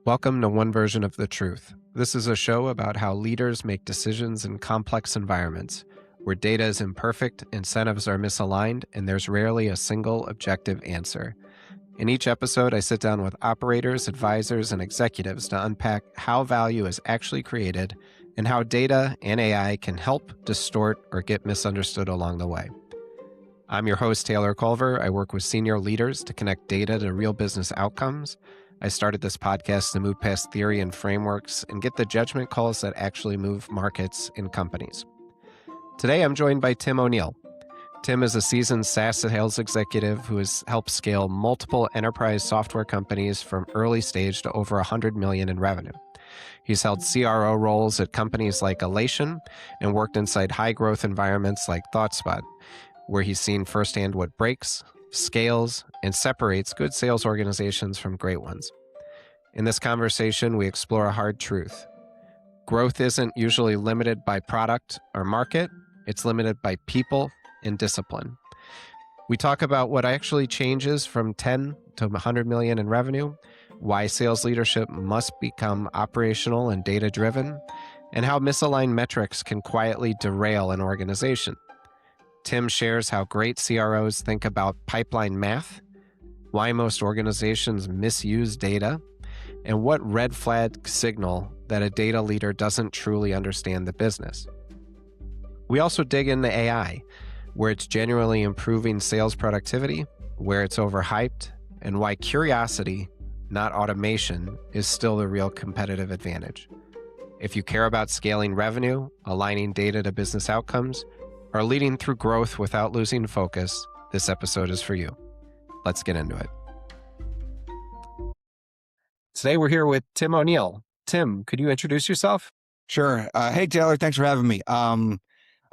Welcome to One Version of the Truth. This is a show about how leaders make decisions in complex environments where data is imperfect, incentives are misaligned, and there's rarely a single objective answer. In each episode, I sit down with operators, advisors, and executives to unpack how value is actually created and how data and AI can help distort or get misunderstood along the way. I'm your host, Taylor Culver. I work with senior leaders to connect data to real business outcomes. I started this podcast to move past theory and frameworks and get the judgment calls that actually move markets and companies. Today, I'm joined by Tim O'Neill. Tim is a seasoned SaaS sales executive who has helped scale multiple enterprise software companies from early stage to over $100 million in revenue. He's held CRO roles at companies like Elation and worked inside high-growth environments like ThoughtSpot, where he's seen firsthand what breaks, scales, and separates good sales organizations from great ones. In this conversation, we explore a hard truth. Growth isn't usually limited by product or market, it's limited by people and discipline. We talk about what actually changes from 10 to 100 million in revenue, why sales leadership must become operational and data-driven, and how misaligned metrics can quietly derail an organization. Tim shares how great CROs think about pipeline math, why most organizations misuse data, and what red flags signal that a data leader doesn't truly understand the business. We also dig into AI, where it's genuinely improving sales productivity, where it's overhyped, and why curiosity, not automation, is still the real competitive advantage. If you care about scaling revenue, aligning data to business outcomes, or leading through growth without losing focus, this episode is for you. Let's get into it. Today we're here with Tim O'Neill. Tim, could you introduce yourself? Sure. Hey, Taylor, thanks for having me. I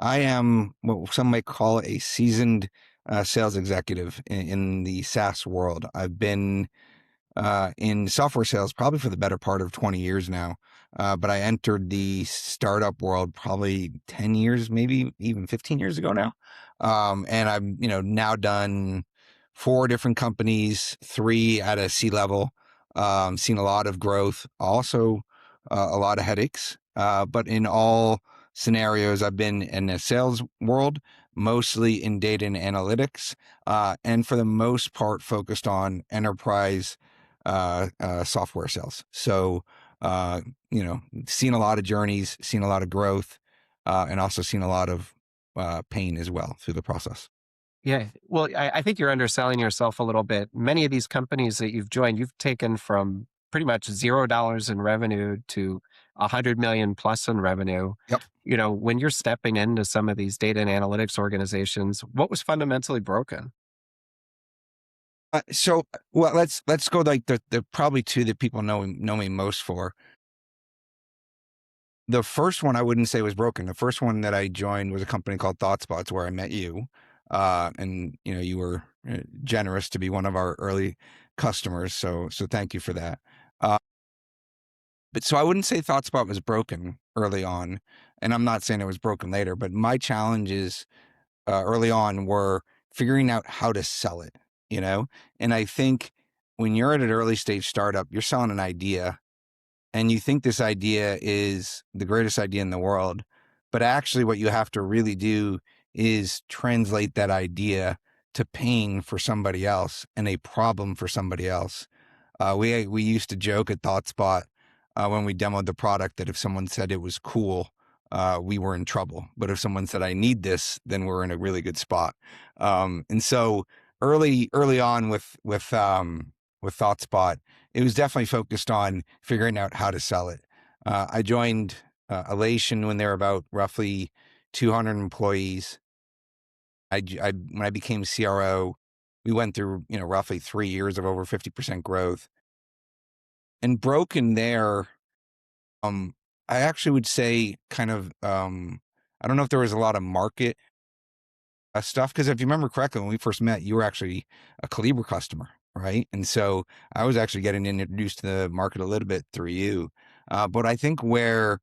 am what some might call a seasoned sales executive in the SaaS world. I've been in software sales probably for the better part of 20 years now. But I entered the startup world probably 10 years, maybe even 15 years ago now. And I've, now done 4 different companies, 3 at a C-level, seen a lot of growth, also a lot of headaches. But in all scenarios, I've been in the sales world, mostly in data and analytics, and for the most part focused on enterprise software sales. So, seen a lot of journeys, seen a lot of growth, and also seen a lot of pain as well through the process. Yeah, well, I think you're underselling yourself a little bit. Many of these companies that you've joined, you've taken from pretty much $0 in revenue to 100 million plus in revenue. Yep. When you're stepping into some of these data and analytics organizations, what was fundamentally broken? Well, let's go like the probably 2 that people know me most for. The first one I wouldn't say was broken. The first one that I joined was a company called ThoughtSpots, where I met you, and you were generous to be one of our early customers. So thank you for that. But so I wouldn't say ThoughtSpot was broken early on, and I'm not saying it was broken later. But my challenges early on were figuring out how to sell it. And I think when you're at an early stage startup, you're selling an idea and you think this idea is the greatest idea in the world. But actually what you have to really do is translate that idea to pain for somebody else and a problem for somebody else. We used to joke at ThoughtSpot when we demoed the product that if someone said it was cool, we were in trouble. But if someone said, I need this, then we're in a really good spot. And so early on with ThoughtSpot, it was definitely focused on figuring out how to sell it. I joined Elation when they were about roughly 200 employees. When I became CRO, we went through roughly 3 years of over 50% growth. And broken there, I actually would say kind of I don't know if there was a lot of market stuff, because if you remember correctly, when we first met, you were actually a Calibra customer, right? And so I was actually getting introduced to the market a little bit through you. But I think where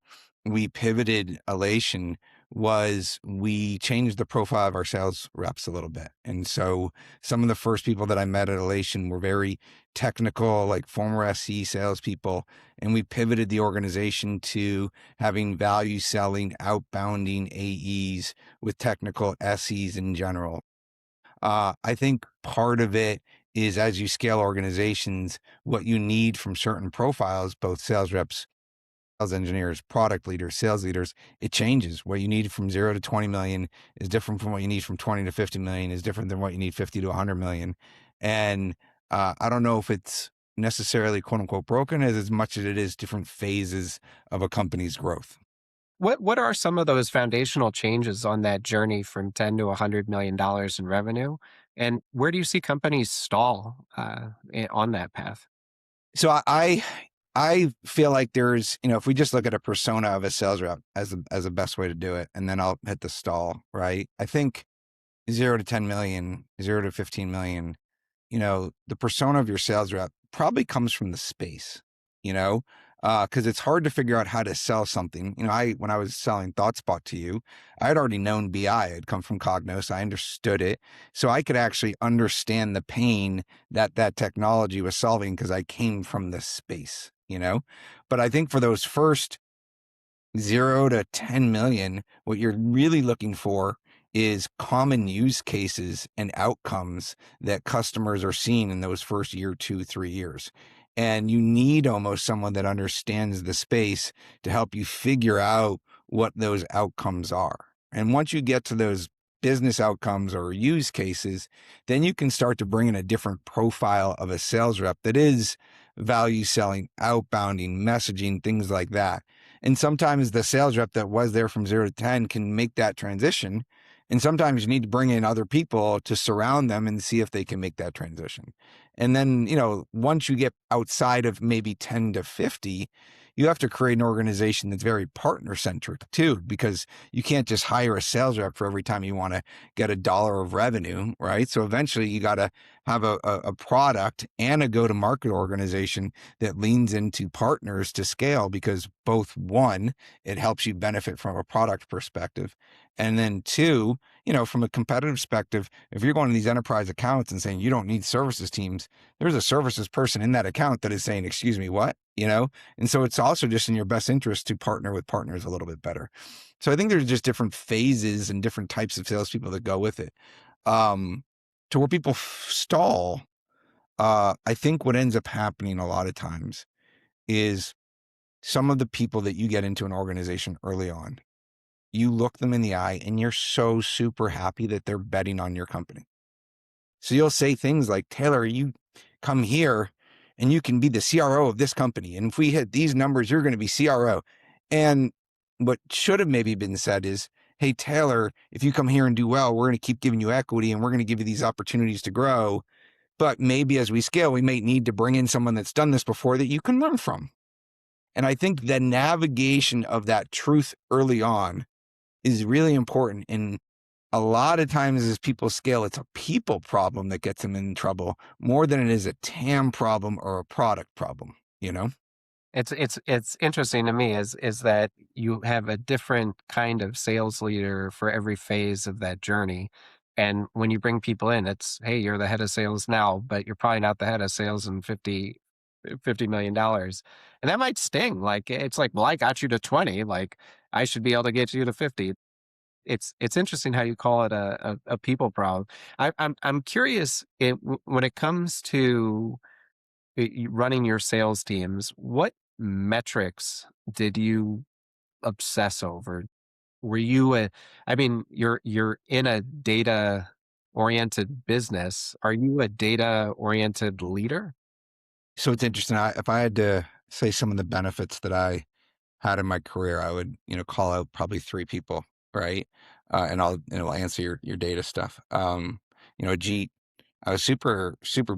we pivoted Elation was we changed the profile of our sales reps a little bit. And so some of the first people that I met at Elation were very technical, like former SE salespeople. And we pivoted the organization to having value selling, outbounding AEs with technical SEs in general. I think part of it is as you scale organizations, what you need from certain profiles, both sales reps, sales engineers, product leaders, sales leaders, it changes. What you need from 0 to 20 million is different from what you need from 20 to 50 million is different than what you need 50 to 100 million. And I don't know if it's necessarily quote unquote broken as much as it is different phases of a company's growth. What are some of those foundational changes on that journey from 10 to $100 million in revenue? And where do you see companies stall on that path? So I feel like there's, if we just look at a persona of a sales rep as a best way to do it, and then I'll hit the stall, right? I think 0 to 10 million, 0 to 15 million, the persona of your sales rep probably comes from the space, you know, because it's hard to figure out how to sell something. When I was selling ThoughtSpot to you, I had already known BI. I'd come from Cognos. I understood it. So I could actually understand the pain that that technology was solving because I came from the space. But I think for those first 0 to 10 million, what you're really looking for is common use cases and outcomes that customers are seeing in those first year, 2, 3 years. And you need almost someone that understands the space to help you figure out what those outcomes are. And once you get to those business outcomes or use cases, then you can start to bring in a different profile of a sales rep that is value selling, outbounding, messaging, things like that. And sometimes the sales rep that was there from 0 to 10 can make that transition. And sometimes you need to bring in other people to surround them and see if they can make that transition. And then, once you get outside of maybe 10 to 50, you have to create an organization that's very partner centric too, because you can't just hire a sales rep for every time you want to get $1 of revenue, right? So eventually you got to have a product and a go to market organization that leans into partners to scale, because both, one, it helps you benefit from a product perspective. And then two, from a competitive perspective, if you're going to these enterprise accounts and saying you don't need services teams, there's a services person in that account that is saying, excuse me, what? And so it's also just in your best interest to partner with partners a little bit better. So I think there's just different phases and different types of salespeople that go with it. To where people stall, I think what ends up happening a lot of times is some of the people that you get into an organization early on, you look them in the eye and you're so super happy that they're betting on your company. So you'll say things like, Taylor, you come here and you can be the CRO of this company. And if we hit these numbers, you're going to be CRO. And what should have maybe been said is, hey, Taylor, if you come here and do well, we're going to keep giving you equity and we're going to give you these opportunities to grow. But maybe as we scale, we may need to bring in someone that's done this before that you can learn from. And I think the navigation of that truth early on is really important. And a lot of times as people scale, it's a people problem that gets them in trouble more than it is a TAM problem or a product problem. It's interesting to me is that you have a different kind of sales leader for every phase of that journey. And when you bring people in, it's, hey, you're the head of sales now, but you're probably not the head of sales in $50 million. And that might sting. Like it's like, well, I got you to 20. Like I should be able to get you to 50. It's interesting how you call it a people problem. I'm curious when it comes to running your sales teams, what metrics did you obsess over? Were you I mean, you're in a data oriented business. Are you a data oriented leader? So it's interesting. If I had to say some of the benefits that I had in my career, I would, call out probably 3 people, right? And I'll answer your data stuff. Jeet, I was super, super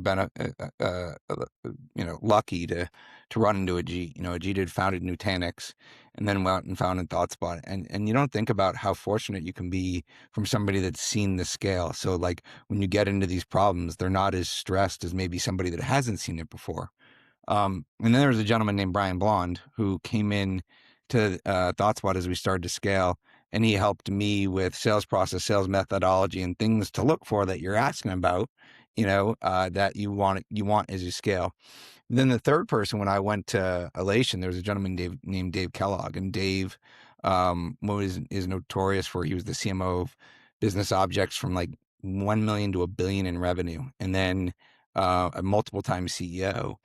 lucky to run into a Jeet. A Jeet had founded Nutanix and then went out and founded ThoughtSpot. And you don't think about how fortunate you can be from somebody that's seen the scale. So like when you get into these problems, they're not as stressed as maybe somebody that hasn't seen it before. And then there was a gentleman named Brian Blond who came in to ThoughtSpot as we started to scale. and he helped me with sales process, sales methodology, and things to look for that you're asking about, that you want as you scale. Then the third person, when I went to Elation, there was a gentleman named Dave Kellogg, and Dave is notorious for, he was the CMO of Business Objects from like 1 million to 1 billion in revenue, and then a multiple time CEO.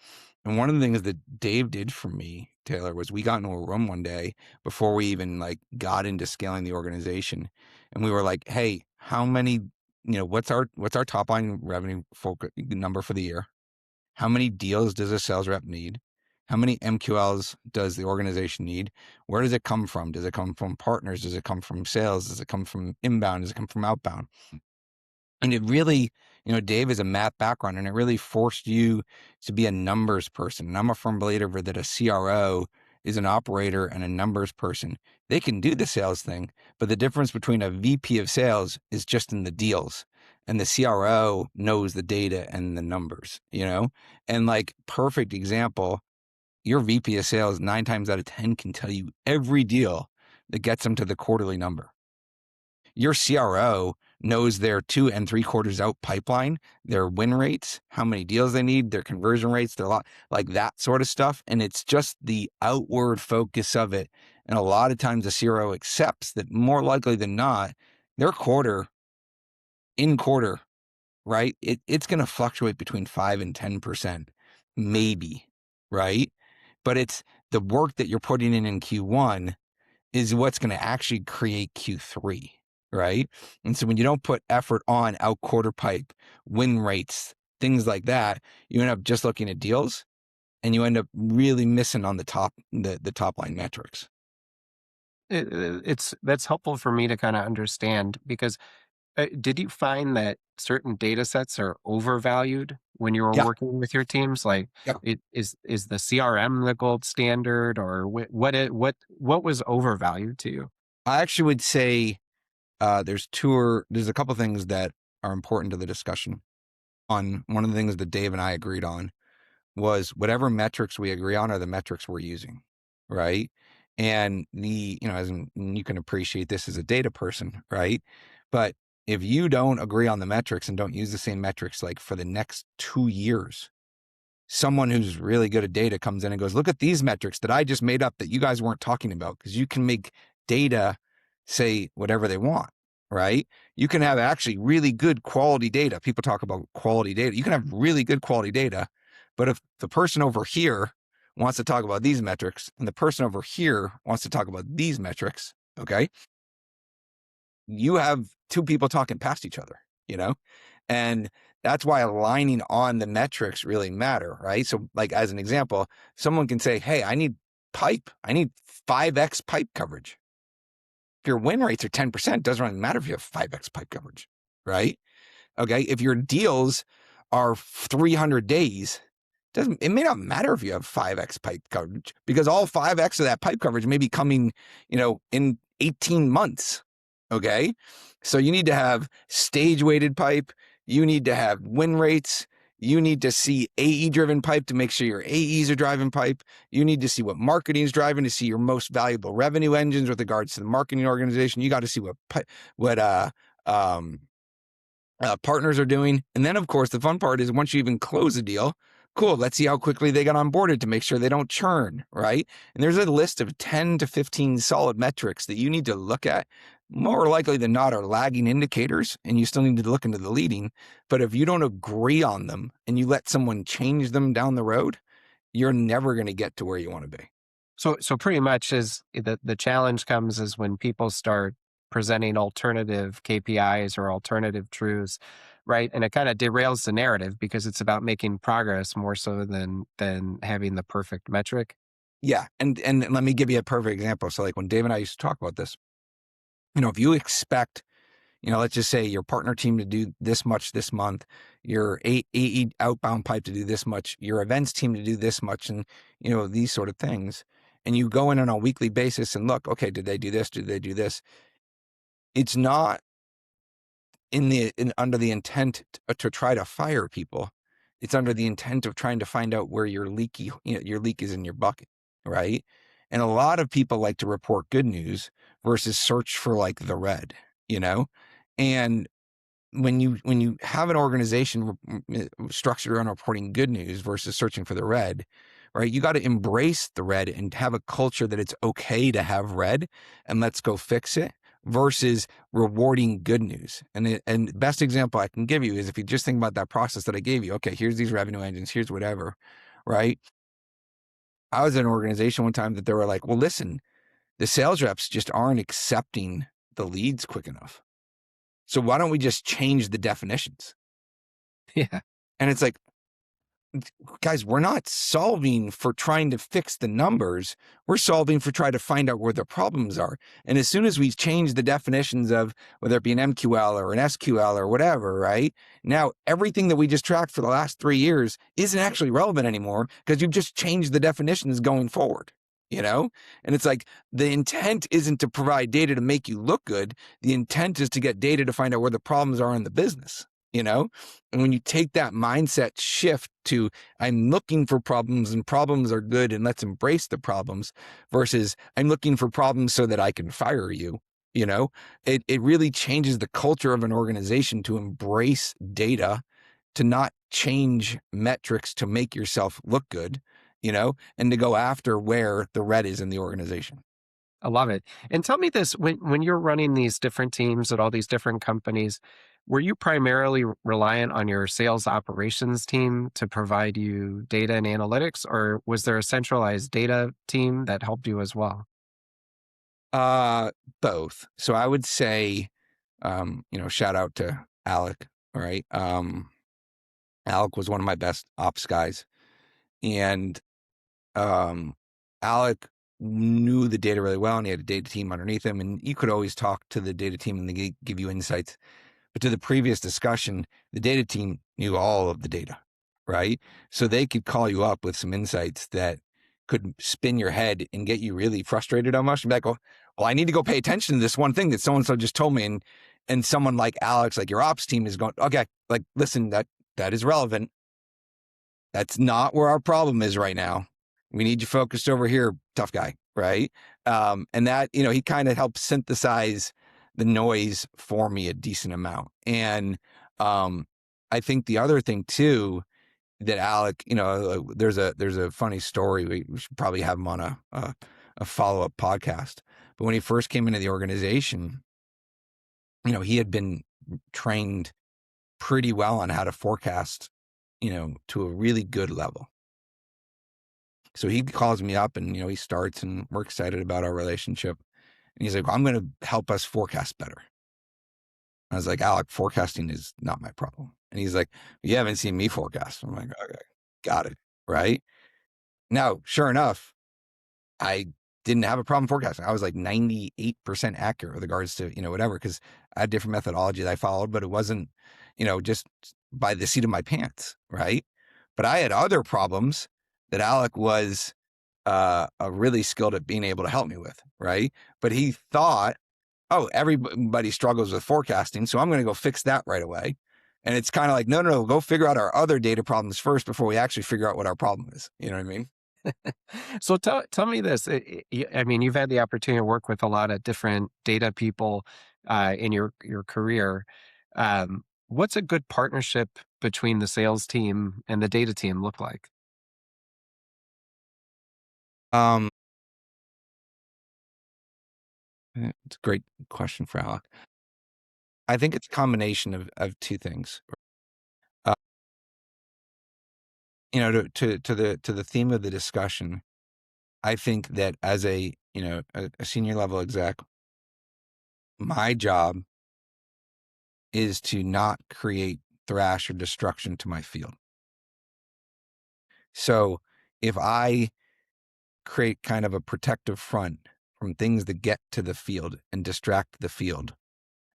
And one of the things that Dave did for me, Taylor, was we got into a room one day before we even like got into scaling the organization, and we were like, "Hey, how many? What's our top line revenue number for the year? How many deals does a sales rep need? How many MQLs does the organization need? Where does it come from? Does it come from partners? Does it come from sales? Does it come from inbound? Does it come from outbound?" And it really, Dave is a math background, and it really forced you to be a numbers person. And I'm a firm believer that a CRO is an operator and a numbers person. They can do the sales thing, but the difference between a VP of sales is just in the deals. And the CRO knows the data and the numbers, And like, perfect example, your VP of sales 9 times out of 10 can tell you every deal that gets them to the quarterly number. Your CRO knows their 2 and 3/4 out pipeline, their win rates, how many deals they need, their conversion rates, their lot, like that sort of stuff. And it's just the outward focus of it. And a lot of times the CRO accepts that more likely than not, their quarter, right? It's going to fluctuate between 5 and 10%, maybe, right? But it's the work that you're putting in Q1 is what's going to actually create Q3, right? And so when you don't put effort on out quarter pipe, win rates, things like that, you end up just looking at deals, and you end up really missing on the top line metrics. That's helpful for me to kind of understand because did you find that certain data sets are overvalued when you were Yeah. working with your teams? Like, Yep. is the CRM the gold standard, or what was overvalued to you? I actually would say there's a couple things that are important to the discussion. One of the things that Dave and I agreed on was whatever metrics we agree on are the metrics we're using, right? And you can appreciate this as a data person, right? But if you don't agree on the metrics and don't use the same metrics like for the next 2 years, someone who's really good at data comes in and goes, "Look at these metrics that I just made up that you guys weren't talking about," because you can make data say whatever they want, right? You can have actually really good quality data. People talk about quality data. You can have really good quality data, but if the person over here wants to talk about these metrics and the person over here wants to talk about these metrics, okay, you have two people talking past each other, and that's why aligning on the metrics really matter, right? So like, as an example, someone can say, "Hey, I need 5x pipe coverage." If your win rates are 10%, doesn't really matter if you have 5x pipe coverage, right? Okay. If your deals are 300 days, it may not matter if you have 5x pipe coverage, because all 5x of that pipe coverage may be coming, in 18 months. Okay. So you need to have stage weighted pipe. You need to have win rates. You need to see AE driven pipe to make sure your AEs are driving pipe. You need to see what marketing is driving to see your most valuable revenue engines with regards to the marketing organization. You got to see what partners are doing. And then, of course, the fun part is once you even close a deal, cool, let's see how quickly they got onboarded to make sure they don't churn, right? And there's a list of 10 to 15 solid metrics that you need to look at. More likely than not are lagging indicators, and you still need to look into the leading. But if you don't agree on them and you let someone change them down the road, you're never going to get to where you want to be. So pretty much is the challenge comes is when people start presenting alternative KPIs or alternative truths, right? And it kind of derails the narrative because it's about making progress more so than having the perfect metric. Yeah. And let me give you a perfect example. So like when Dave and I used to talk about this, if you expect, let's just say your partner team to do this much this month, your AE outbound pipe to do this much, your events team to do this much, and, these sort of things. And you go in on a weekly basis and look, okay, did they do this? Did they do this? It's not under the intent to try to fire people. It's under the intent of trying to find out where your leak is in your bucket, right? And a lot of people like to report good news versus search for like the red, you know? And when you have an organization structured around reporting good news versus searching for the red, right? You got to embrace the red and have a culture that it's okay to have red and let's go fix it versus rewarding good news. And the best example I can give you is if you just think about that process that I gave you. Okay, here's these revenue engines, here's whatever, right? I was in an organization one time that they were like, well, listen, the sales reps just aren't accepting the leads quick enough. So why don't we just change the definitions? Yeah. And it's like, guys, we're not solving for trying to fix the numbers. We're solving for trying to find out where the problems are. And as soon as we change the definitions of whether it be an MQL or an SQL or whatever, right? Now, everything that we just tracked for the last 3 years isn't actually relevant anymore because you've just changed the definitions going forward, you know? And it's like the intent isn't to provide data to make you look good. The intent is to get data to find out where the problems are in the business, you know? And when you take that mindset shift to I'm looking for problems and problems are good and let's embrace the problems versus I'm looking for problems so that I can fire you, you know, it really changes the culture of an organization to embrace data, to not change metrics to make yourself look good, you know, and to go after where the red is in the organization. I love it. And tell me this, when you're running these different teams at all these different companies, were you primarily reliant on your sales operations team to provide you data and analytics, or was there a centralized data team that helped you as well? Uh, Both. So I would say, shout out to Alec. All right. Alec was one of my best ops guys. And um, Alec knew the data really well and he had a data team underneath him. And you could always talk to the data team and they give you insights. But to the previous discussion, the data team knew all of the data, right? So they could call you up with some insights that could spin your head and get you really frustrated almost. You'd be like, well, I need to go pay attention to this one thing that so-and-so just told me. And someone like Alex, like your ops team is going, okay, like, listen, that is relevant. That's not where our problem is right now. We need you focused over here, tough guy, right? And that, he kind of helped synthesize the noise for me a decent amount. And I think the other thing too that Alec, there's a funny story. We should probably have him on a follow up podcast. But when he first came into the organization, he had been trained pretty well on how to forecast, to a really good level. So he calls me up and, he starts and we're excited about our relationship. And he's like, I'm going to help us forecast better. I was like, Alec, forecasting is not my problem. And he's like, you haven't seen me forecast. I'm like, okay, got it. Right. Now, sure enough, I didn't have a problem forecasting. I was like 98% accurate with regards to, whatever, because I had different methodology that I followed, but it wasn't, just by the seat of my pants. Right. But I had other problems that Alec was really skilled at being able to help me with. Right. But he thought, oh, everybody struggles with forecasting, so I'm going to go fix that right away. And it's kind of like, no, go figure out our other data problems first before we actually figure out what our problem is. You know what I mean? So tell me this. I mean, you've had the opportunity to work with a lot of different data people in your career. What's a good partnership between the sales team and the data team look like? Um, it's a great question for Alec. I think it's a combination of two things. Uh, to the theme of the discussion, I think that as a senior level exec, my job is to not create thrash or destruction to my field. So if I create kind of a protective front from things that get to the field and distract the field,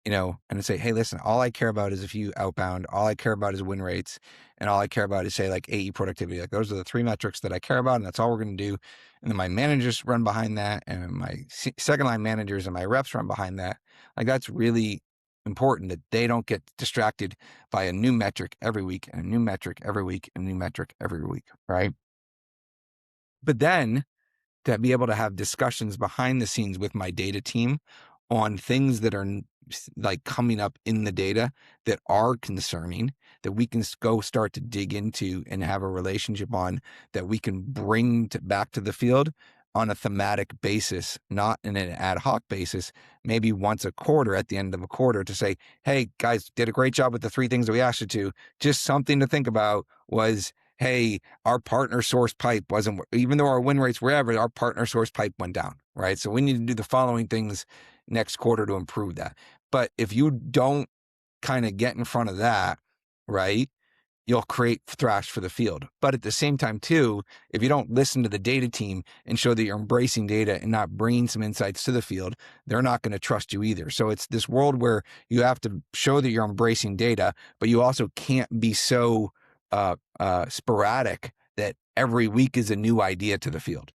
and say, hey, listen, all I care about is if you outbound, all I care about is win rates, and all I care about is say like AE productivity. Like those are the three metrics that I care about, and that's all we're going to do. And then my managers run behind that, and my second line managers and my reps run behind that. Like that's really important that they don't get distracted by a new metric every week and a new metric every week and a new metric every week, right? But then to be able to have discussions behind the scenes with my data team on things that are like coming up in the data that are concerning, that we can go start to dig into and have a relationship on, that we can bring back to the field on a thematic basis, not in an ad hoc basis, maybe once a quarter at the end of a quarter, to say, hey guys, did a great job with the 3 things that we asked you to. Just something to think about was, hey, our partner source pipe wasn't, even though our win rates were average, our partner source pipe went down, right? So we need to do the following things next quarter to improve that. But if you don't kind of get in front of that, right, you'll create thrash for the field. But at the same time too, if you don't listen to the data team and show that you're embracing data and not bringing some insights to the field, they're not going to trust you either. So it's this world where you have to show that you're embracing data, but you also can't be so sporadic that every week is a new idea to the field.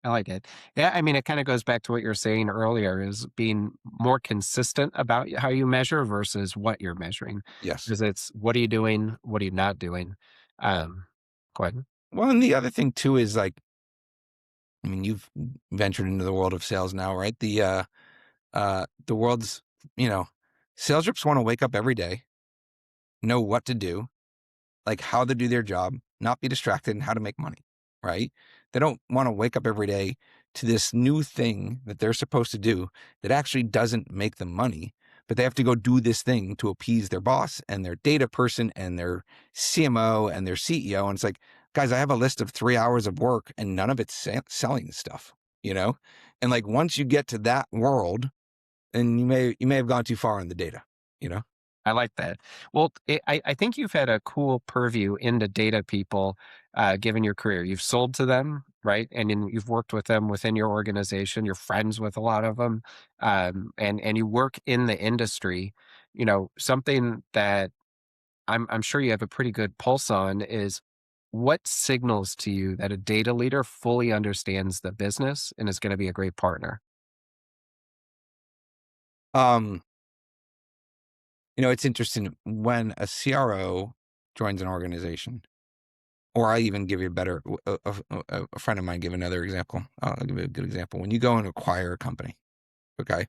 I like it. Yeah, I mean, it kind of goes back to what you were saying earlier is being more consistent about how you measure versus what you're measuring. Yes. Because it's what are you doing? What are you not doing? Um, Go ahead. Well, and the other thing too is like, I mean, you've ventured into the world of sales now, right? The world's, you know, sales reps want to wake up every day, know what to do, like how to do their job, not be distracted, and how to make money, right? They don't want to wake up every day to this new thing that they're supposed to do that actually doesn't make them money, but they have to go do this thing to appease their boss and their data person and their CMO and their CEO. And it's like, guys, I have a list of 3 hours of work and none of it's selling stuff, you know? And like, once you get to that world, and you may have gone too far in the data, you know? I like that. Well, I think you've had a cool purview into data people, given your career. You've sold to them, right? And then you've worked with them within your organization. You're friends with a lot of them, and you work in the industry. You know, something that I'm sure you have a pretty good pulse on is what signals to you that a data leader fully understands the business and is going to be a great partner. Um, it's interesting when a CRO joins an organization, or I even give you a better, a friend of mine give another example. I'll give you a good example. When you go and acquire a company, okay,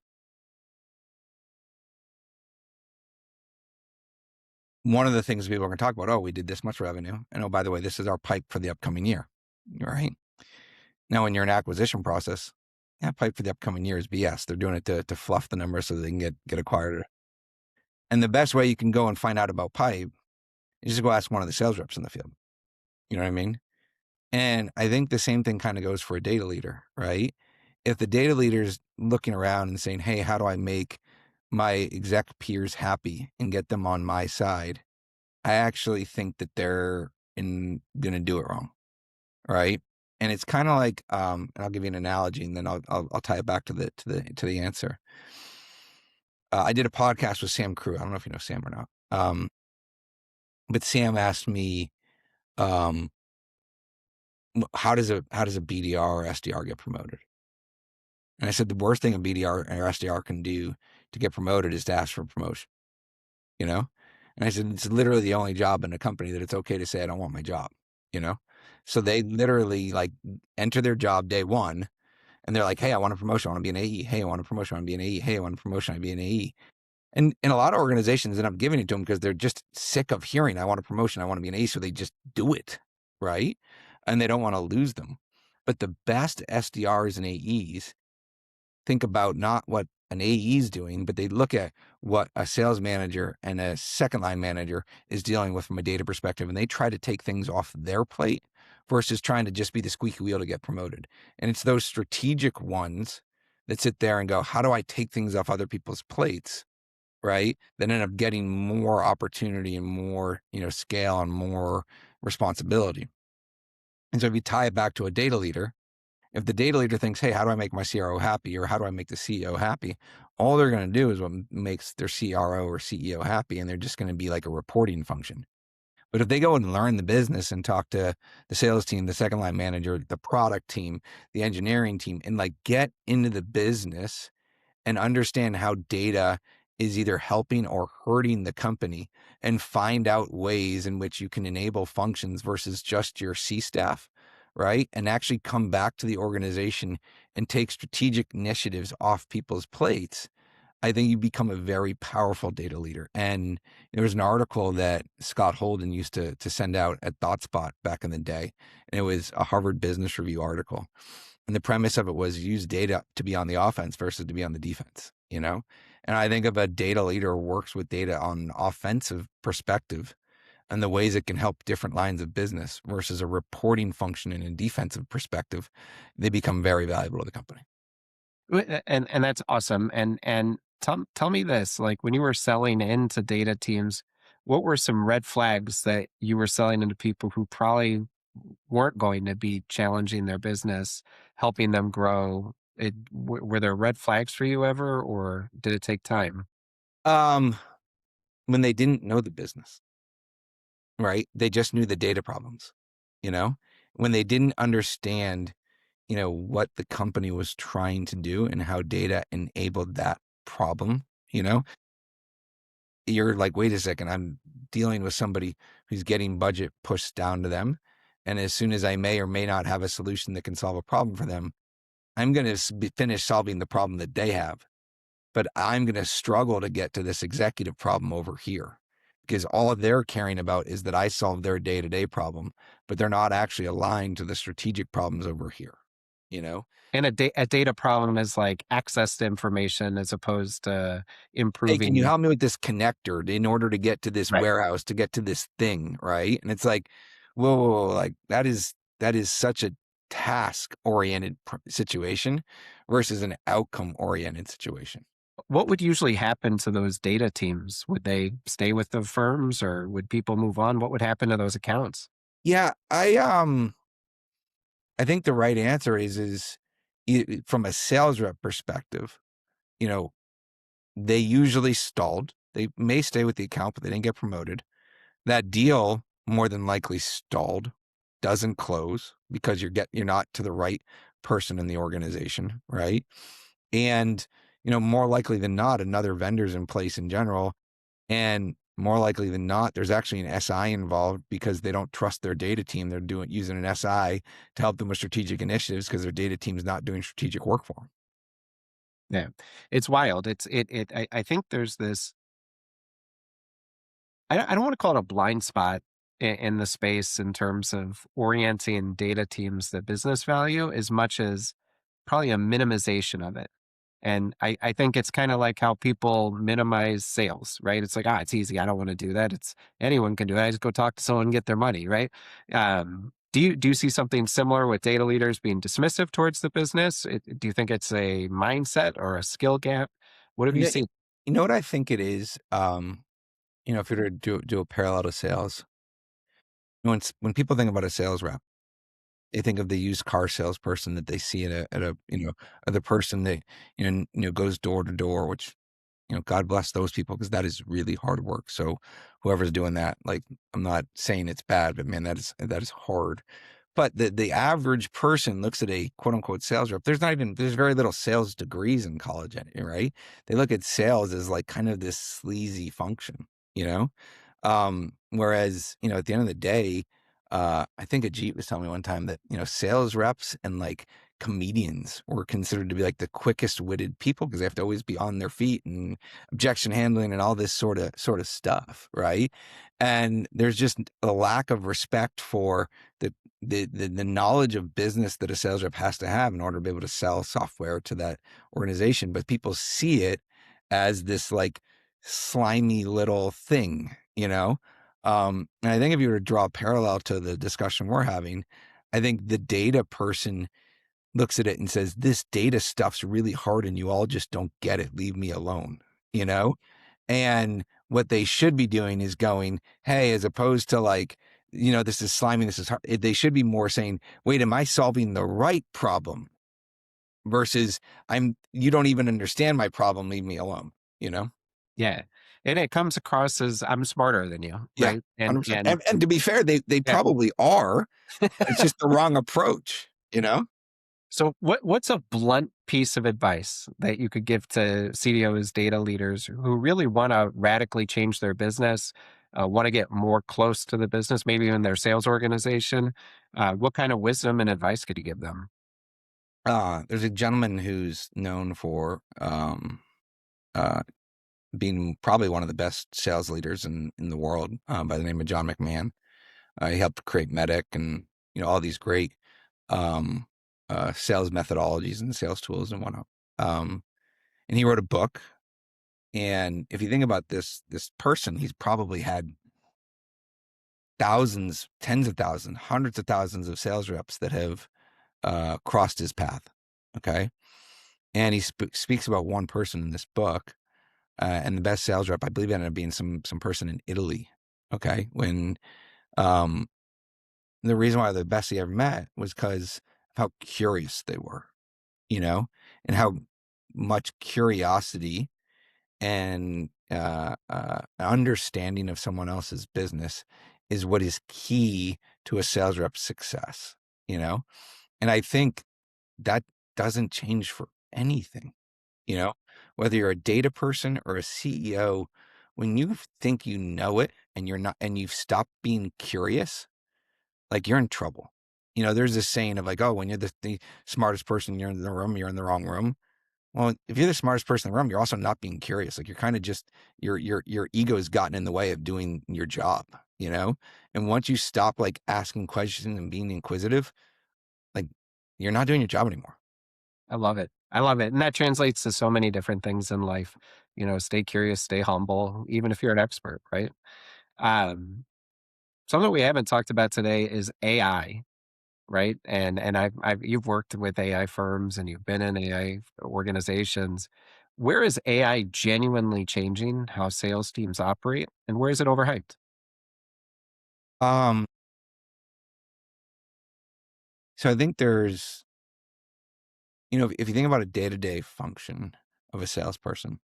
one of the things people are going to talk about, oh, we did this much revenue. And oh, by the way, this is our pipe for the upcoming year, right? Now, when you're in an acquisition process, yeah, pipe for the upcoming year is BS. They're doing it to fluff the numbers so they can get acquired. And the best way you can go and find out about pipe is just go ask one of the sales reps in the field. You know what I mean? And I think the same thing kind of goes for a data leader, right? If the data leader is looking around and saying, hey, how do I make my exec peers happy and get them on my side? I actually think that they're going to do it wrong, right? And it's kind of like, and I'll give you an analogy, and then I'll tie it back to the answer. I did a podcast with Sam Crew. I don't know if you know Sam or not, but Sam asked me, um, how does a BDR or SDR get promoted? And I said, the worst thing a BDR or SDR can do to get promoted is to ask for promotion, you know? And I said, it's literally the only job in a company that it's okay to say, I don't want my job, you know? So they literally like enter their job day one and they're like, hey, I want a promotion. I want to be an AE. Hey, I want a promotion. I want to be an AE. Hey, I want a promotion. I want to be an AE. And a lot of organizations end up giving it to them because they're just sick of hearing, I want a promotion. I want to be an AE. So they just do it, right? And they don't want to lose them. But the best SDRs and AEs think about not what an AE is doing, but they look at what a sales manager and a second line manager is dealing with from a data perspective. And they try to take things off their plate versus trying to just be the squeaky wheel to get promoted. And it's those strategic ones that sit there and go, how do I take things off other people's plates? Right? That end up getting more opportunity and more, scale and more responsibility. And so if you tie it back to a data leader, if the data leader thinks, hey, how do I make my CRO happy, or how do I make the CEO happy? All they're going to do is what makes their CRO or CEO happy, and they're just going to be like a reporting function. But if they go and learn the business and talk to the sales team, the second line manager, the product team, the engineering team, and like get into the business and understand how data is either helping or hurting the company, and find out ways in which you can enable functions versus just your C staff, right? And actually come back to the organization and take strategic initiatives off people's plates, I think you become a very powerful data leader. And there was an article that Scott Holden used to send out at ThoughtSpot back in the day, and it was a Harvard Business Review article. And the premise of it was use data to be on the offense versus to be on the defense, you know? And I think if a data leader works with data on an offensive perspective and the ways it can help different lines of business versus a reporting function in a defensive perspective, they become very valuable to the company. And that's awesome. And tell me this, like when you were selling into data teams, what were some red flags that you were selling into people who probably weren't going to be challenging their business, helping them grow? Were there red flags for you ever, or did it take time? Um, when they didn't know the business, right? They just knew the data problems, you know? When they didn't understand, what the company was trying to do and how data enabled that problem, you know? You're like, wait a second, I'm dealing with somebody who's getting budget pushed down to them. And as soon as I may or may not have a solution that can solve a problem for them, I'm going to finish solving the problem that they have. But I'm going to struggle to get to this executive problem over here because all they're caring about is that I solve their day to day problem, but they're not actually aligned to the strategic problems over here, you know? And a data problem is like access to information as opposed to Hey, can you improving. help me with this connector in order to get to this Right. warehouse, to get to this thing, right? And it's like, whoa, whoa, whoa, like that is such a task oriented situation versus an outcome oriented situation. What would usually happen to those data teams? Would they stay with the firms or would people move on? What would happen to those accounts? Yeah, I think the right answer is from a sales rep perspective, you know, they usually stalled. They may stay with the account, but they didn't get promoted. That deal more than likely stalled, doesn't close because you're not to the right person in the organization, right? And more likely than not, another vendor's in place in general, and more likely than not, there's actually an SI involved because they don't trust their data team. They're using an SI to help them with strategic initiatives because their data team is not doing strategic work for them. Yeah. It's wild. I think there's this, I don't want to call it a blind spot in the space in terms of orienting data teams that business value as much as probably a minimization of it. And I think it's kind of like how people minimize sales, right? It's like, it's easy. I don't want to do that. It's anyone can do it. I just go talk to someone and get their money, right? Do you see something similar with data leaders being dismissive towards the business? Do you think it's a mindset or a skill gap? What have You you know, seen? you know what I think it is? If you were to do a parallel to sales, when people think about a sales rep, they think of the used car salesperson that they see at a other person that goes door to door, which God bless those people because that is really hard work. So whoever's doing that, like, I'm not saying it's bad, but man, that is hard. But the average person looks at a quote unquote sales rep. There's very little sales degrees in college, right? They look at sales as like kind of this sleazy function, you know? Whereas, at the end of the day, I think Ajit was telling me one time that, sales reps and like comedians were considered to be like the quickest witted people because they have to always be on their feet and objection handling and all this sort of stuff, right? And there's just a lack of respect for the knowledge of business that a sales rep has to have in order to be able to sell software to that organization. But people see it as this like slimy little thing, and I think if you were to draw a parallel to the discussion we're having, I think the data person looks at it and says, this data stuff's really hard and you all just don't get it. Leave me alone, you know? And what they should be doing is going, hey, as opposed to like, this is slimy, this is hard. They should be more saying, wait, am I solving the right problem? Versus you don't even understand my problem. Leave me alone, you know? Yeah. And it comes across as I'm smarter than you, Yeah. right? And 100%. and And to be fair, they yeah. probably are. It's just the wrong approach, you know? So what's a blunt piece of advice that you could give to CDOs, data leaders who really want to radically change their business? want to get more close to the business, maybe even their sales organization. What kind of wisdom and advice could you give them? There's a gentleman who's known for uh, being probably one of the best sales leaders in the world by the name of John McMahon. He helped create Medic and all these great um, sales methodologies and sales tools and whatnot. And he wrote a book. And if you think about this person, he's probably had thousands, tens of thousands, hundreds of thousands of sales reps that have crossed his path. Okay. And he speaks about one person in this book, and the best sales rep, I believe, ended up being some person in Italy. Okay. When the reason why they're the best he ever met was because of how curious they were, and how much curiosity and understanding of someone else's business is what is key to a sales rep's success, And I think that doesn't change for anything, you know, whether you're a data person or a CEO, when you think you know it and you're not, and you've stopped being curious, like you're in trouble. There's this saying of like, oh, when you're the smartest person, you're in the room, you're in the wrong room. Well, if you're the smartest person in the room, you're also not being curious. Like you're kind of just your ego has gotten in the way of doing your job, And once you stop like asking questions and being inquisitive, like you're not doing your job anymore. I love it. I love it. And that translates to so many different things in life. Stay curious, stay humble, even if you're an expert, right? Um, Something we haven't talked about today is AI, right? And you've worked with AI firms and you've been in AI organizations. Where is AI genuinely changing how sales teams operate, and where is it overhyped? Um, so I think there's, if you think about a day-to-day function of a salesperson,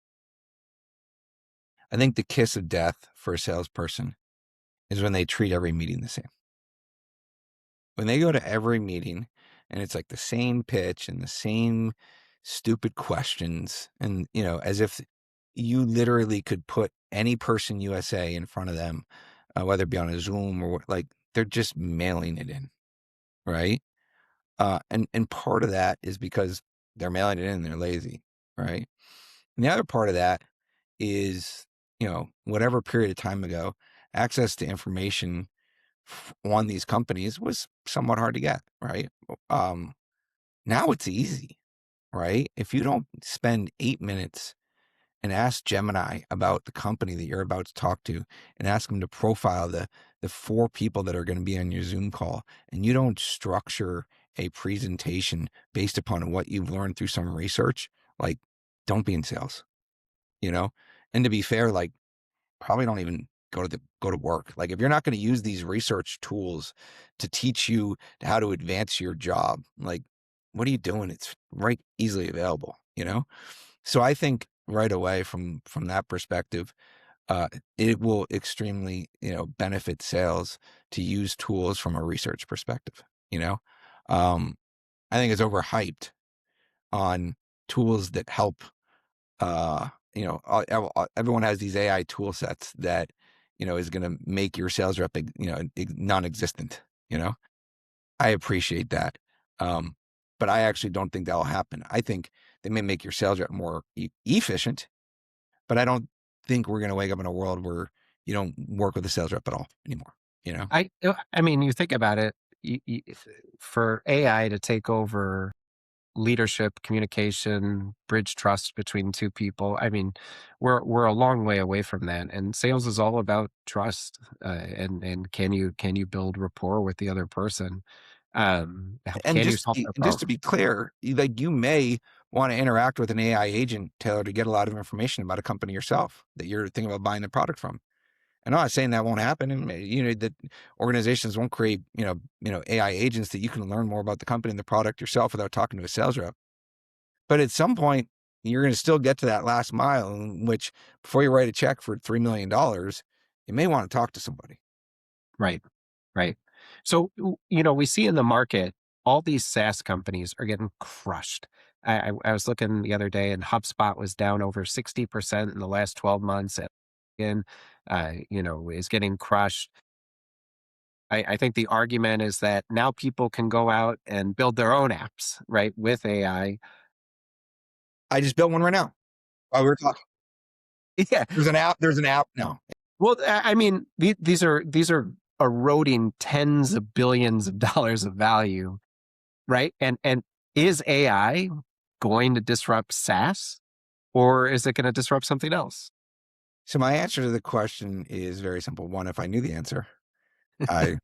I think the kiss of death for a salesperson is when they treat every meeting the same. When they go to every meeting and it's like the same pitch and the same stupid questions, and as if you literally could put any person USA in front of them, whether it be on a Zoom or like they're just mailing it in, right? And part of that is because they're mailing it in and they're lazy, right? And the other part of that is, whatever period of time ago, access to information on these companies was somewhat hard to get, right? Um, Now it's easy, right? If you don't spend 8 minutes and ask Gemini about the company that you're about to talk to and ask them to profile the four people that are going to be on your Zoom call, and you don't structure a presentation based upon what you've learned through some research, like don't be in sales, you know? And to be fair, like probably don't even go to work. Like if you're not going to use these research tools to teach you how to advance your job, like what are you doing? It's right easily available. So I think right away from that perspective, uh, it will extremely, benefit sales to use tools from a research perspective, you know? Um, I think it's overhyped on tools that help, everyone has these AI tool sets that, is going to make your sales rep, non-existent, you know? I appreciate that. Um, but I actually don't think that'll happen. I think they may make your sales rep more efficient, but I don't think we're going to wake up in a world where you don't work with a sales rep at all anymore, you know? I mean, you think about it, for AI to take over leadership, communication, bridge trust between two people. I mean, we're a long way away from that, and sales is all about trust. And can you build rapport with the other person? And Can you just solve their and just problem? to be clear, you may want to interact with an AI agent, Taylor, to get a lot of information about a company yourself that you're thinking about buying the product from. And I'm not saying that won't happen, and that organizations won't create AI agents that you can learn more about the company and the product yourself without talking to a sales rep. But at some point, you're going to still get to that last mile, in which before you write a check for $3 million, you may want to talk to somebody. Right. Right. So, we see in the market, all these SaaS companies are getting crushed. I was looking the other day and HubSpot was down over 60% in the last 12 months. is getting crushed. I think the argument is that now people can go out and build their own apps, right, with AI. I just built one right now while we were talking. Yeah. There's an app. There's an app. No, Well, I mean, these are eroding tens of billions of dollars of value, right? And is AI going to disrupt SaaS, or is it going to disrupt something else? so my answer to the question is very simple. One, if I knew the answer, I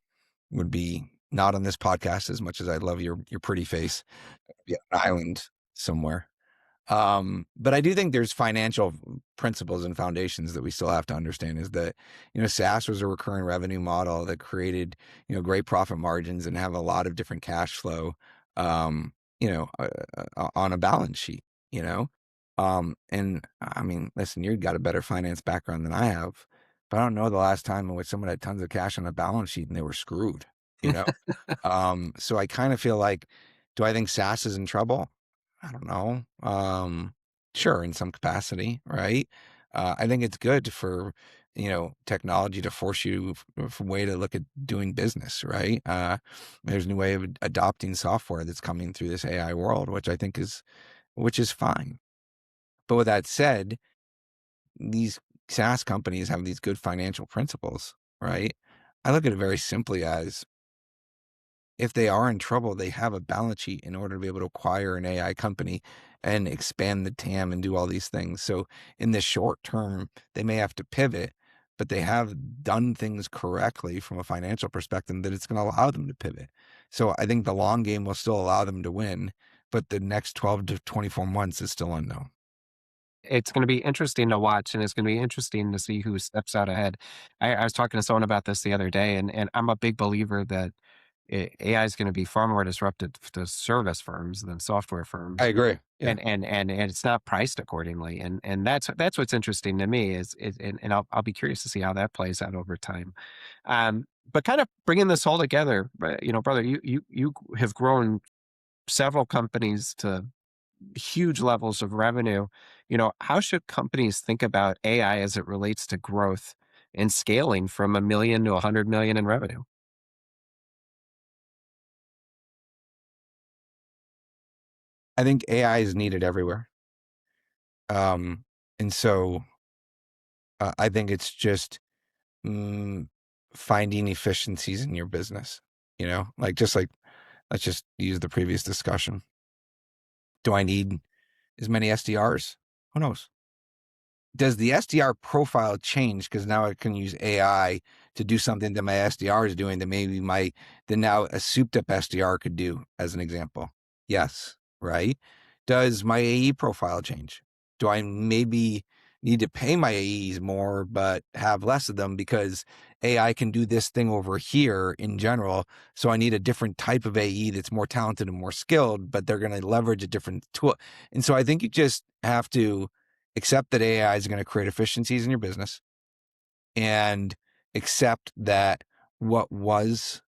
would be not on this podcast as much as I love your pretty face. Be on an island somewhere. But I do think there's financial principles and foundations that we still have to understand is that, SaaS was a recurring revenue model that created, great profit margins and have a lot of different cash flow, um, on a balance sheet, you know? And I mean, listen, you've got a better finance background than I have, but I don't know the last time in which someone had tons of cash on a balance sheet and they were screwed, you know? So I kind of feel like, do I think SaaS is in trouble? I don't know. Sure, in some capacity, right? I think it's good for, technology to force you for a way to look at doing business, right? There's a new way of adopting software that's coming through this AI world, which I think which is fine. But with that said, these SaaS companies have these good financial principles, right? I look at it very simply as if they are in trouble, they have a balance sheet in order to be able to acquire an AI company and expand the TAM and do all these things. So in the short term, they may have to pivot, but they have done things correctly from a financial perspective that it's going to allow them to pivot. So I think the long game will still allow them to win, but the next 12 to 24 months is still unknown. It's going to be interesting to watch, and it's going to be interesting to see who steps out ahead. I was talking to someone about this the other day, and I'm a big believer that AI is going to be far more disruptive to service firms than software I firms, agree. Yeah. and it's not priced accordingly, and that's what's interesting to me is and I'll be curious to see how that plays out over time. But kind of bringing this all together, brother, you have grown several companies to huge levels of revenue. How should companies think about AI as it relates to growth and scaling from 1 million to 100 million in revenue? I think AI is needed everywhere. Um, and so I think it's just mm, finding efficiencies in your business, like let's just use the previous discussion. Do I need as many SDRs? Who knows? Does the SDR profile change because now I can use AI to do something that my SDR is doing that maybe that now a souped up SDR could do, as an example? Yes, right? Does my AE profile change? Do I maybe need to pay my AEs more but have less of them because AI can do this thing over here in general? So I need a different type of AE that's more talented and more skilled, but they're going to leverage a different tool. And so I think you just have to accept that AI is going to create efficiencies in your business and accept that what was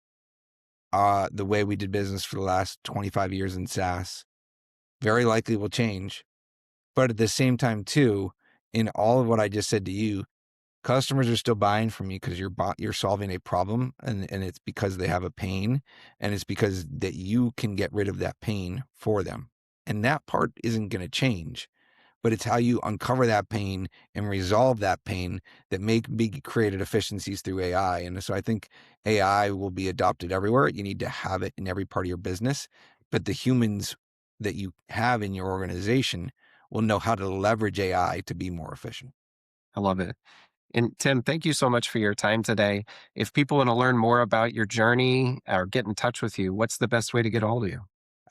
the way we did business for the last 25 years in SaaS very likely will change. But at the same time, too, in all of what I just said to you, customers are still buying from you because you're solving a problem, and it's because they have a pain, and it's because that you can get rid of that pain for them. And that part isn't going to change, but it's how you uncover that pain and resolve that pain that make be created efficiencies through AI. And so I think AI will be adopted everywhere. You need to have it in every part of your business, but the humans that you have in your organization will know how to leverage AI to be more efficient. I love it. And Tim, thank you so much for your time today. If people want to learn more about your journey or get in touch with you, what's the best way to get a hold of you?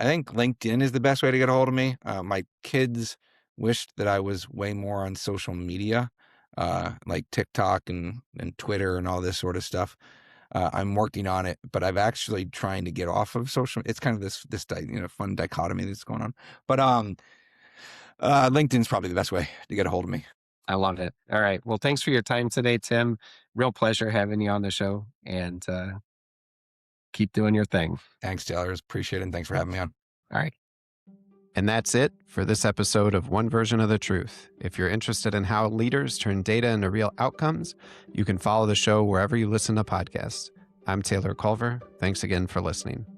I think LinkedIn is the best way to get a hold of me. My kids wished that I was way more on social media, like TikTok and Twitter and all this sort of stuff. I'm working on it, but I've actually trying to get off of social. It's kind of this fun dichotomy that's going on. But LinkedIn's probably the best way to get a hold of me. I love it. All right. Well, thanks for your time today, Tim. Real pleasure having you on the show, and keep doing your thing. Thanks, Taylor. Appreciate it, and thanks for having me on. All right. And that's it for this episode of One Version of the Truth. If you're interested in how leaders turn data into real outcomes, you can follow the show wherever you listen to podcasts. I'm Taylor Culver. Thanks again for listening.